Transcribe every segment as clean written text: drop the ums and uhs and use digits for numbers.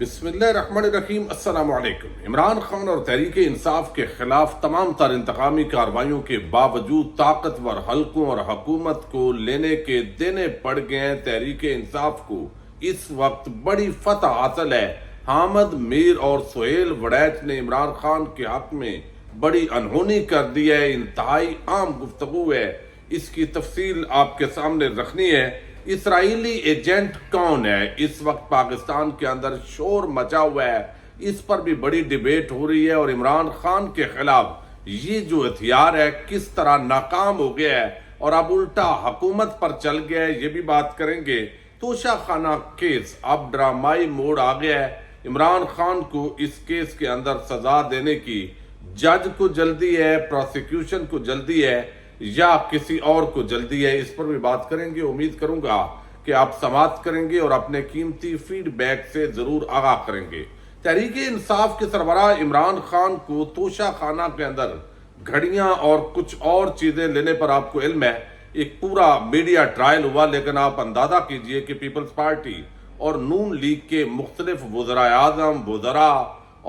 بسم اللہ الرحمن الرحیم۔ السلام علیکم۔ عمران خان اور تحریک انصاف کے خلاف تمام تر انتقامی کارروائیوں کے باوجود طاقتور حلقوں اور حکومت کو لینے کے دینے پڑ گئے ہیں۔ تحریک انصاف کو اس وقت بڑی فتح حاصل ہے۔ حامد میر اور سہیل وڑیچ نے عمران خان کے حق میں بڑی انہونی کر دی ہے۔ انتہائی عام گفتگو ہے، اس کی تفصیل آپ کے سامنے رکھنی ہے۔ اسرائیلی ایجنٹ کون ہے؟ اس وقت پاکستان کے اندر شور مچا ہوا ہے، اس پر بھی بڑی ڈیبیٹ ہو رہی ہے، اور عمران خان کے خلاف یہ جو ہتھیار ہے کس طرح ناکام ہو گیا ہے اور اب الٹا حکومت پر چل گیا ہے، یہ بھی بات کریں گے۔ توشہ خانہ کیس اب ڈرامائی موڑ آ گیا ہے۔ عمران خان کو اس کیس کے اندر سزا دینے کی جج کو جلدی ہے، پروسیکیوشن کو جلدی ہے، یا کسی اور کو جلدی ہے، اس پر بھی بات کریں گے۔ امید کروں گا کہ آپ سماعت کریں گے اور اپنے قیمتی فیڈ بیک سے ضرور آگاہ کریں گے۔ تحریک انصاف کے سربراہ عمران خان کو توشہ خانہ کے اندر گھڑیاں اور کچھ اور چیزیں لینے پر آپ کو علم ہے، ایک پورا میڈیا ٹرائل ہوا، لیکن آپ اندازہ کیجئے کہ پیپلز پارٹی اور نون لیگ کے مختلف وزراء اعظم، وزراء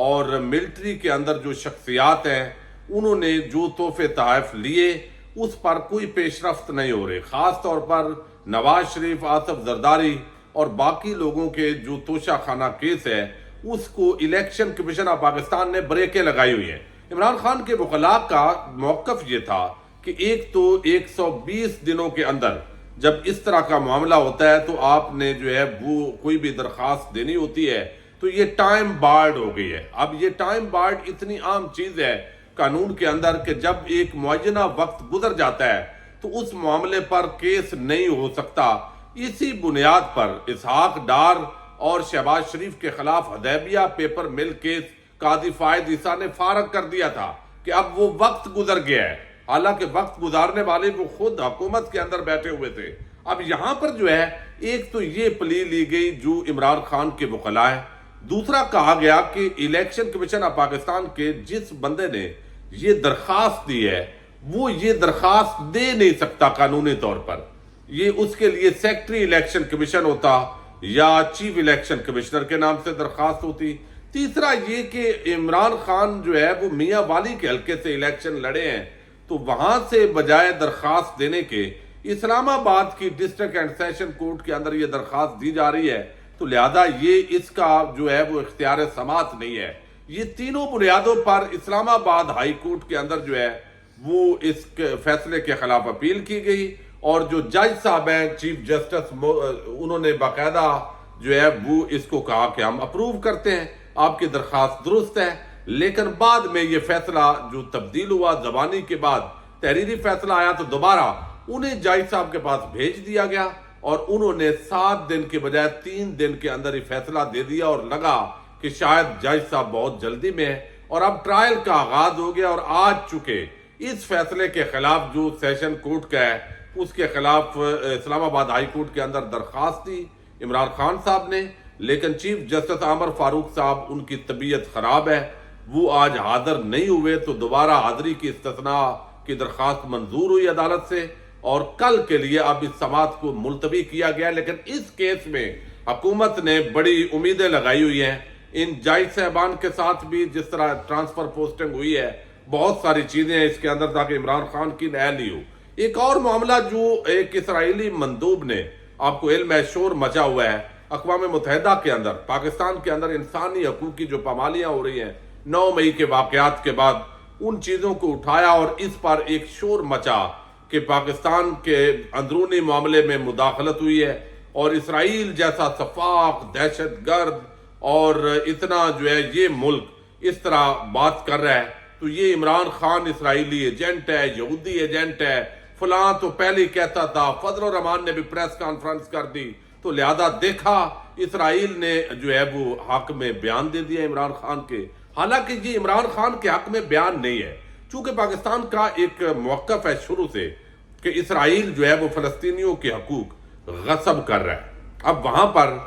اور ملٹری کے اندر جو شخصیات ہیں، انہوں نے جو تحفے تحائف لیے اس پر کوئی پیش رفت نہیں ہو رہی۔ خاص طور پر نواز شریف، آصف زرداری اور باقی لوگوں کے جو توشہ خانہ کیس ہے، اس کو الیکشن کمیشن آف پاکستان نے بریکیں لگائی ہوئی ہیں۔ عمران خان کے وکلاء کا موقف یہ تھا کہ ایک تو 120 دنوں کے اندر جب اس طرح کا معاملہ ہوتا ہے تو آپ نے جو ہے وہ کوئی بھی درخواست دینی ہوتی ہے، تو یہ ٹائم بارڈ ہو گئی ہے۔ اب یہ ٹائم بارڈ اتنی عام چیز ہے قانون کے اندر کہ جب ایک معینہ وقت گزر جاتا ہے تو اس معاملے پر کیس نہیں ہو سکتا۔ اسی بنیاد پر اسحاق ڈار اور شہباز شریف کے خلاف حدیبیہ پیپر مل کیس قاضی فائد عیسیٰ نے فارغ کر دیا تھا کہ اب وہ وقت گزر گیا ہے، حالانکہ وقت گزارنے والے وہ خود حکومت کے اندر بیٹھے ہوئے تھے۔ اب یہاں پر جو ہے ایک تو یہ پلی لی گئی جو عمران خان کے وکلاء ہیں، دوسرا کہا گیا کہ الیکشن کمیشن آف پاکستان کے جس بندے نے یہ درخواست دی ہے وہ یہ درخواست دے نہیں سکتا قانونی طور پر، یہ اس کے لیے سیکٹری الیکشن کمیشن ہوتا یا چیف الیکشن کمشنر کے نام سے درخواست ہوتی۔ تیسرا یہ کہ عمران خان جو ہے وہ میاں والی کے حلقے سے الیکشن لڑے ہیں، تو وہاں سے بجائے درخواست دینے کے اسلام آباد کی ڈسٹرکٹ اینڈ سیشن کورٹ کے اندر یہ درخواست دی جا رہی ہے، تو لہذا یہ اس کا جو ہے وہ اختیار سماعت نہیں ہے۔ یہ تینوں بنیادوں پر اسلام آباد ہائی کورٹ کے اندر جو ہے وہ اس فیصلے کے خلاف اپیل کی گئی، اور جو جج صاحب ہیں چیف جسٹس، انہوں نے باقاعدہ جو ہے وہ اس کو کہا کہ ہم اپروو کرتے ہیں، آپ کی درخواست درست ہے۔ لیکن بعد میں یہ فیصلہ جو تبدیل ہوا، زبانی کے بعد تحریری فیصلہ آیا تو دوبارہ انہیں جج صاحب کے پاس بھیج دیا گیا، اور انہوں نے 7 دن کے بجائے 3 دن کے اندر ہی فیصلہ دے دیا، اور لگا کہ شاید جج صاحب بہت جلدی میں ہے، اور اب ٹرائل کا آغاز ہو گیا۔ اور آج چکے اس فیصلے کے خلاف جو سیشن کورٹ کا ہے، اس کے خلاف اسلام آباد ہائی کورٹ کے اندر درخواست دی عمران خان صاحب نے، لیکن چیف جسٹس عامر فاروق صاحب ان کی طبیعت خراب ہے، وہ آج حاضر نہیں ہوئے، تو دوبارہ حاضری کی استثناء کی درخواست منظور ہوئی عدالت سے، اور کل کے لیے اب اس سماعت کو ملتوی کیا گیا۔ لیکن اس کیس میں حکومت نے بڑی امیدیں لگائی ہوئی ہیں ان جج صاحبان کے ساتھ بھی، جس طرح ٹرانسفر پوسٹنگ ہوئی ہے، بہت ساری چیزیں ہیں اس کے اندر تاکہ عمران خان کی نہلی ہو۔ ایک اور معاملہ جو ایک اسرائیلی مندوب نے، آپ کو علم ہے، شور مچا ہوا ہے اقوام متحدہ کے اندر، پاکستان کے اندر انسانی حقوق کی جو پامالیاں ہو رہی ہیں 9 مئی کے واقعات کے بعد، ان چیزوں کو اٹھایا اور اس پر ایک شور مچا کہ پاکستان کے اندرونی معاملے میں مداخلت ہوئی ہے، اور اسرائیل جیسا سفاق، دہشت گرد اور اتنا جو ہے یہ ملک اس طرح بات کر رہا ہے، تو یہ عمران خان اسرائیلی ایجنٹ ہے، یہودی ایجنٹ ہے، فلاں تو پہلے کہتا تھا۔ فضل الرحمان نے بھی پریس کانفرنس کر دی، تو لہذا دیکھا اسرائیل نے جو ہے وہ حق میں بیان دے دیا عمران خان کے، حالانکہ یہ عمران خان کے حق میں بیان نہیں ہے، چونکہ پاکستان کا ایک موقف ہے شروع سے کہ اسرائیل جو ہے وہ فلسطینیوں کے حقوق غصب کر رہا ہے۔ اب وہاں پر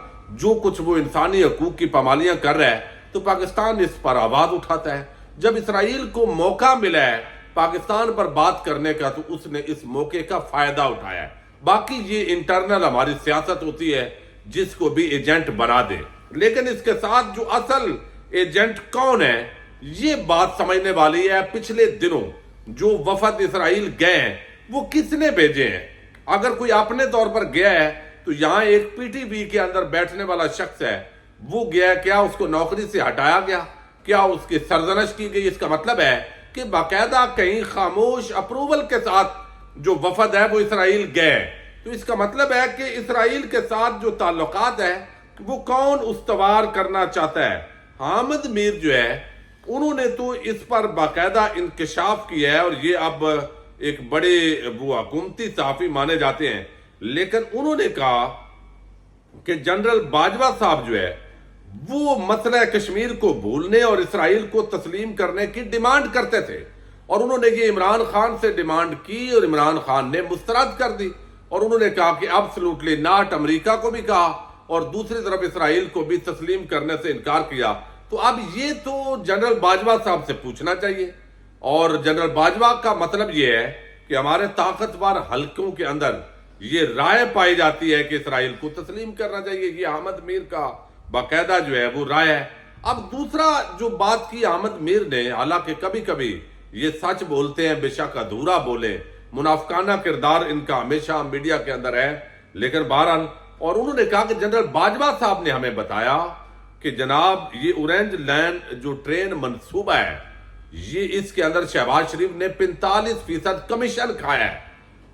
جو کچھ وہ انسانی حقوق کی پامالیاں کر رہا ہے تو پاکستان اس پر آواز اٹھاتا ہے۔ جب اسرائیل کو موقع ملا ہے پاکستان پر بات کرنے کا تو اس نے اس موقع کا فائدہ اٹھایا ہے۔ باقی یہ انٹرنل ہماری سیاست ہوتی ہے، جس کو بھی ایجنٹ بنا دے۔ لیکن اس کے ساتھ جو اصل ایجنٹ کون ہے یہ بات سمجھنے والی ہے۔ پچھلے دنوں جو وفد اسرائیل گئے ہیں وہ کس نے بھیجے ہیں؟ اگر کوئی اپنے طور پر گیا ہے تو یہاں ایک پی ٹی وی کے اندر بیٹھنے والا شخص ہے، وہ گیا، کیا اس کو نوکری سے ہٹایا گیا؟ کیا اس کی سرزنش کی گئی؟ اس کا مطلب ہے کہ باقاعدہ کہیں خاموش اپروول کے ساتھ جو وفد ہے وہ اسرائیل گئے، تو اس کا مطلب ہے کہ اسرائیل کے ساتھ جو تعلقات ہے وہ کون استوار کرنا چاہتا ہے؟ حامد میر جو ہے انہوں نے تو اس پر باقاعدہ انکشاف کیا ہے، اور یہ اب ایک بڑے وہ حکومتی صحافی مانے جاتے ہیں، لیکن انہوں نے کہا کہ جنرل باجوہ صاحب جو ہے وہ مسئلہ کشمیر کو بھولنے اور اسرائیل کو تسلیم کرنے کی ڈیمانڈ کرتے تھے، اور انہوں نے یہ عمران خان سے ڈیمانڈ کی اور عمران خان نے مسترد کر دی، اور انہوں نے کہا کہ ایبسلیوٹلی ناٹ، امریکہ کو بھی کہا اور دوسری طرف اسرائیل کو بھی تسلیم کرنے سے انکار کیا۔ تو اب یہ تو جنرل باجوہ صاحب سے پوچھنا چاہیے، اور جنرل باجوہ کا مطلب یہ ہے کہ ہمارے طاقتور حلقوں کے اندر یہ رائے پائی جاتی ہے کہ اسرائیل کو تسلیم کرنا چاہیے، یہ احمد میر کا باقاعدہ جو ہے وہ رائے ہے۔ اب دوسرا جو بات کی احمد میر نے، حالانکہ کبھی کبھی یہ سچ بولتے ہیں، بے شک ادھورا بولے، منافقانہ کردار ان کا ہمیشہ میڈیا کے اندر ہے، لیکن بہرحال، اور انہوں نے کہا کہ جنرل باجوہ صاحب نے ہمیں بتایا کہ جناب یہ اورنج لینڈ جو ٹرین منصوبہ ہے، یہ اس کے اندر شہباز شریف نے 45% کمیشن کھایا ہے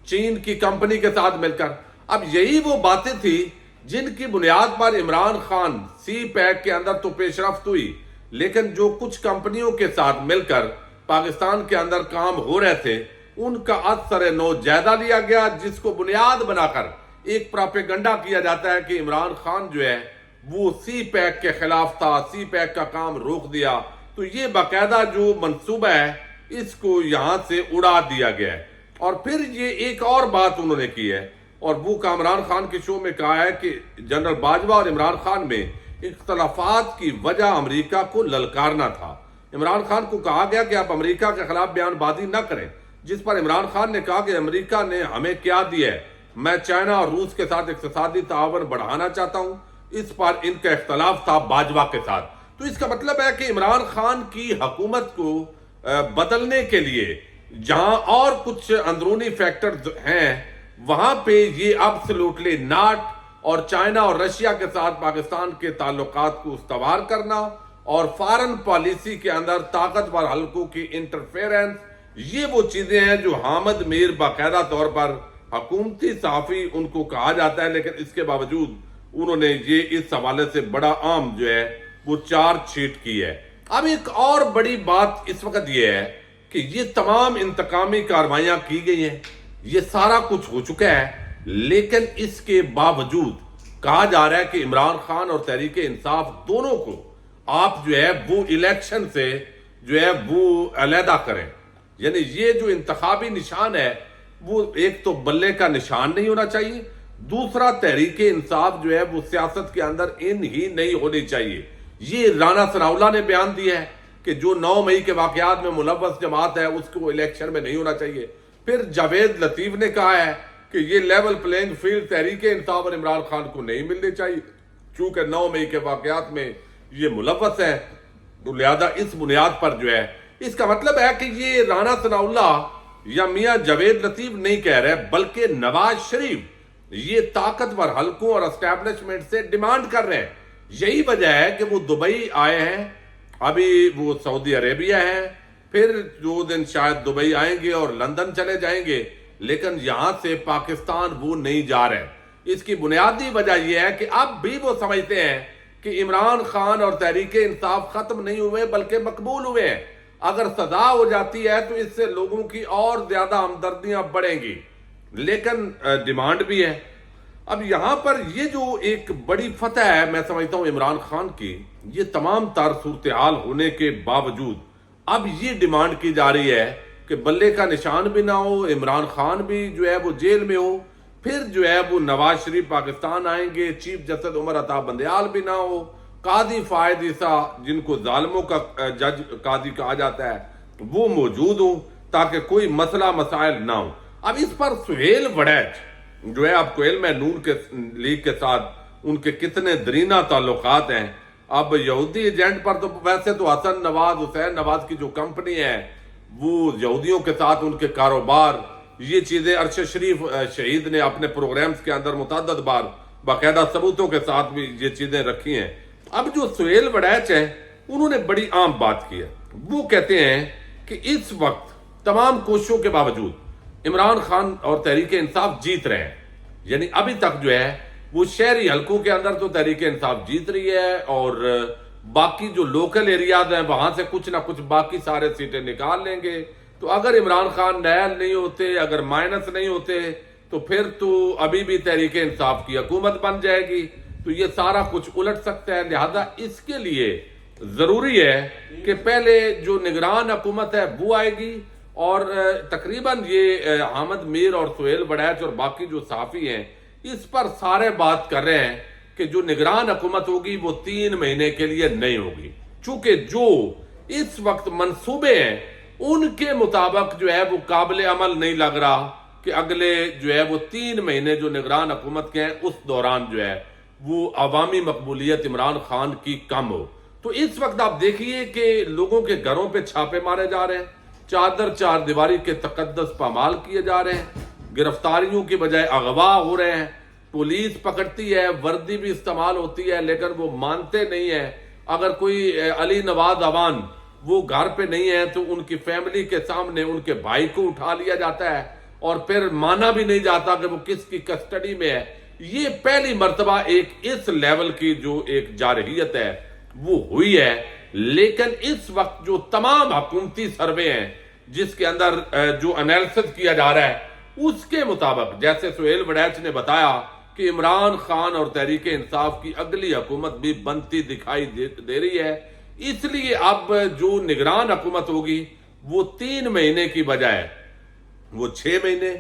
چین کی کمپنی کے ساتھ مل کر۔ اب یہی وہ باتیں تھی جن کی بنیاد پر عمران خان سی پیک کے اندر تو پیش رفت ہوئی، لیکن جو کچھ کمپنیوں کے ساتھ مل کر پاکستان کے اندر کام ہو رہے تھے ان کا اثر نو جائزہ لیا گیا، جس کو بنیاد بنا کر ایک پراپیگنڈا کیا جاتا ہے کہ عمران خان جو ہے وہ سی پیک کے خلاف تھا، سی پیک کا کام روک دیا۔ تو یہ باقاعدہ جو منصوبہ ہے اس کو یہاں سے اڑا دیا گیا ہے۔ اور پھر یہ ایک اور بات انہوں نے کی ہے، اور وہ عمران خان کے شو میں کہا ہے کہ جنرل باجوہ اور عمران خان میں اختلافات کی وجہ امریکہ کو للکارنا تھا۔ عمران خان کو کہا گیا کہ آپ امریکہ کے خلاف بیان بازی نہ کریں، جس پر عمران خان نے کہا کہ امریکہ نے ہمیں کیا دیا ہے، میں چائنا اور روس کے ساتھ اقتصادی تعاون بڑھانا چاہتا ہوں۔ اس پر ان کا اختلاف تھا باجوہ کے ساتھ۔ تو اس کا مطلب ہے کہ عمران خان کی حکومت کو بدلنے کے لیے جہاں اور کچھ اندرونی فیکٹرز ہیں وہاں پہ یہ ایبسلیوٹلی ناٹ، اور چائنا اور رشیا کے ساتھ پاکستان کے تعلقات کو استوار کرنا اور فارن پالیسی کے اندر طاقتور حلقوں کی انٹرفیرنس، یہ وہ چیزیں ہیں جو حامد میر باقاعدہ طور پر حکومتی صحافی ان کو کہا جاتا ہے، لیکن اس کے باوجود انہوں نے یہ اس حوالے سے بڑا عام جو ہے وہ چارج شیٹ کی ہے۔ اب ایک اور بڑی بات اس وقت یہ ہے کہ یہ تمام انتقامی کارروائیاں کی گئی ہیں، یہ سارا کچھ ہو چکا ہے، لیکن اس کے باوجود کہا جا رہا ہے کہ عمران خان اور تحریک انصاف دونوں کو آپ جو ہے وہ الیکشن سے جو ہے وہ علیحدہ کریں۔ یعنی یہ جو انتخابی نشان ہے وہ ایک تو بلے کا نشان نہیں ہونا چاہیے، دوسرا تحریک انصاف جو ہے وہ سیاست کے اندر ان ہی نہیں ہونی چاہیے۔ یہ رانا ثناءاللہ نے بیان دیا ہے کہ جو 9 مئی کے واقعات میں ملوث جماعت ہے اس کو الیکشن میں نہیں ہونا چاہیے۔ پھر جاوید لطیف نے کہا ہے کہ یہ level playing field Tehreek Insaf اور عمران خان کو نہیں ملنی چاہیے چونکہ 9 مئی کے واقعات میں یہ ملوث ہے، تو لہذا اس بنیاد پر جو ہے، اس کا مطلب ہے کہ یہ رانا ثناءاللہ یا میاں جاوید لطیف نہیں کہہ رہے، بلکہ نواز شریف یہ طاقتور حلقوں اور اسٹیبلشمنٹ سے ڈیمانڈ کر رہے ہیں۔ یہی وجہ ہے کہ وہ دبئی آئے ہیں، ابھی وہ سعودی عربیہ ہیں، پھر 2 دن شاید دبئی آئیں گے اور لندن چلے جائیں گے، لیکن یہاں سے پاکستان وہ نہیں جا رہے۔ اس کی بنیادی وجہ یہ ہے کہ اب بھی وہ سمجھتے ہیں کہ عمران خان اور تحریک انصاف ختم نہیں ہوئے بلکہ مقبول ہوئے ہیں۔ اگر سزا ہو جاتی ہے تو اس سے لوگوں کی اور زیادہ ہمدردیاں بڑھیں گی، لیکن ڈیمانڈ بھی ہے۔ اب یہاں پر یہ جو ایک بڑی فتح ہے میں سمجھتا ہوں عمران خان کی، یہ تمام تر صورتحال ہونے کے باوجود اب یہ ڈیمانڈ کی جا رہی ہے کہ بلے کا نشان بھی نہ ہو، عمران خان بھی جو ہے وہ جیل میں ہو، پھر جو ہے وہ نواز شریف پاکستان آئیں گے، چیف جسٹس عمر عطا بندیال بھی نہ ہو، قاضی فائد عیسیٰ جن کو ظالموں کا جج قاضی کہا جاتا ہے وہ موجود ہوں، تاکہ کوئی مسئلہ مسائل نہ ہو۔ اب اس پر سہیل وڑیچ جو ہے آپ کو علم ہے نون کے لیگ کے ساتھ ان کے کتنے درینہ تعلقات ہیں. اب یہودی ایجنٹ پر تو ویسے تو حسن نواز حسین نواز کی جو کمپنی ہے وہ یہودیوں کے ساتھ ان کے کاروبار، یہ چیزیں ارشد شریف شہید نے اپنے پروگرامز کے اندر متعدد بار باقاعدہ ثبوتوں کے ساتھ بھی یہ چیزیں رکھی ہیں. اب جو سہیل وڑیچ ہیں انہوں نے بڑی عام بات کی ہے. وہ کہتے ہیں کہ اس وقت تمام کوششوں کے باوجود عمران خان اور تحریک انصاف جیت رہے ہیں. یعنی ابھی تک جو ہے وہ شہری حلقوں کے اندر تو تحریک انصاف جیت رہی ہے، اور باقی جو لوکل ایریاز ہیں وہاں سے کچھ نہ کچھ باقی سارے سیٹیں نکال لیں گے. تو اگر عمران خان نائل نہیں ہوتے، اگر مائنس نہیں ہوتے، تو پھر تو ابھی بھی تحریک انصاف کی حکومت بن جائے گی. تو یہ سارا کچھ الٹ سکتا ہے. لہذا اس کے لیے ضروری ہے کہ پہلے جو نگران حکومت ہے وہ آئے گی، اور تقریباً یہ حامد میر اور سہیل وڑیچ اور باقی جو صحافی ہیں اس پر سارے بات کر رہے ہیں کہ جو نگران حکومت ہوگی وہ 3 مہینے کے لیے نہیں ہوگی، چونکہ جو اس وقت منصوبے ہیں ان کے مطابق جو ہے وہ قابل عمل نہیں لگ رہا کہ اگلے جو ہے وہ 3 مہینے جو نگران حکومت کے ہیں اس دوران جو ہے وہ عوامی مقبولیت عمران خان کی کم ہو. تو اس وقت آپ دیکھیے کہ لوگوں کے گھروں پہ چھاپے مارے جا رہے ہیں، چادر چار دیواری کے تقدس پامال کیے جا رہے ہیں، گرفتاریوں کی بجائے اغوا ہو رہے ہیں، پولیس پکڑتی ہے، وردی بھی استعمال ہوتی ہے لیکن وہ مانتے نہیں ہیں. اگر کوئی علی نواز اوان وہ گھر پہ نہیں ہے تو ان کی فیملی کے سامنے ان کے بھائی کو اٹھا لیا جاتا ہے اور پھر مانا بھی نہیں جاتا کہ وہ کس کی کسٹڈی میں ہے. یہ پہلی مرتبہ ایک اس لیول کی جو ایک جارحیت ہے وہ ہوئی ہے. لیکن اس وقت جو تمام حکومتی سروے ہیں جس کے اندر جو انالیسس کیا جا رہا ہے اس کے مطابق جیسے سہیل وڑیچ نے بتایا کہ عمران خان اور تحریک انصاف کی اگلی حکومت بھی بنتی دکھائی دے رہی ہے. اس لیے اب جو نگران حکومت ہوگی وہ 3 مہینے کی بجائے وہ 6 مہینے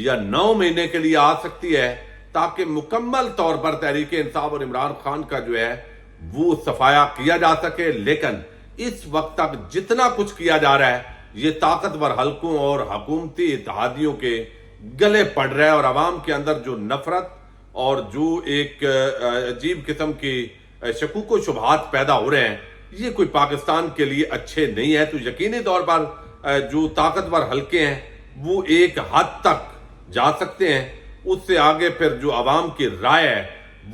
یا 9 مہینے کے لیے آ سکتی ہے، تاکہ مکمل طور پر تحریک انصاف اور عمران خان کا جو ہے وہ صفایا کیا جا سکے. لیکن اس وقت تک جتنا کچھ کیا جا رہا ہے یہ طاقتور حلقوں اور حکومتی اتحادیوں کے گلے پڑ رہا ہے، اور عوام کے اندر جو نفرت اور جو ایک عجیب قسم کی شکوک و شبہات پیدا ہو رہے ہیں یہ کوئی پاکستان کے لیے اچھے نہیں ہے. تو یقینی طور پر جو طاقتور حلقے ہیں وہ ایک حد تک جا سکتے ہیں، اس سے آگے پھر جو عوام کی رائے ہے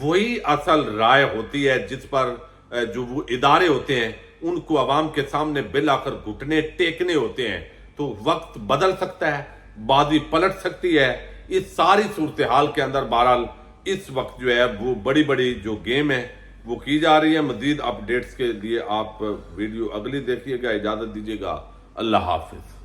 وہی اصل رائے ہوتی ہے جس پر جو وہ ادارے ہوتے ہیں ان کو عوام کے سامنے بالآخر گھٹنے ٹیکنے ہوتے ہیں. تو وقت بدل سکتا ہے، بازی پلٹ سکتی ہے. اس ساری صورتحال کے اندر بہرحال اس وقت جو ہے وہ بڑی بڑی جو گیم ہے وہ کی جا رہی ہے. مزید اپ ڈیٹس کے لیے آپ ویڈیو اگلی دیکھیے گا. اجازت دیجیے گا. اللہ حافظ.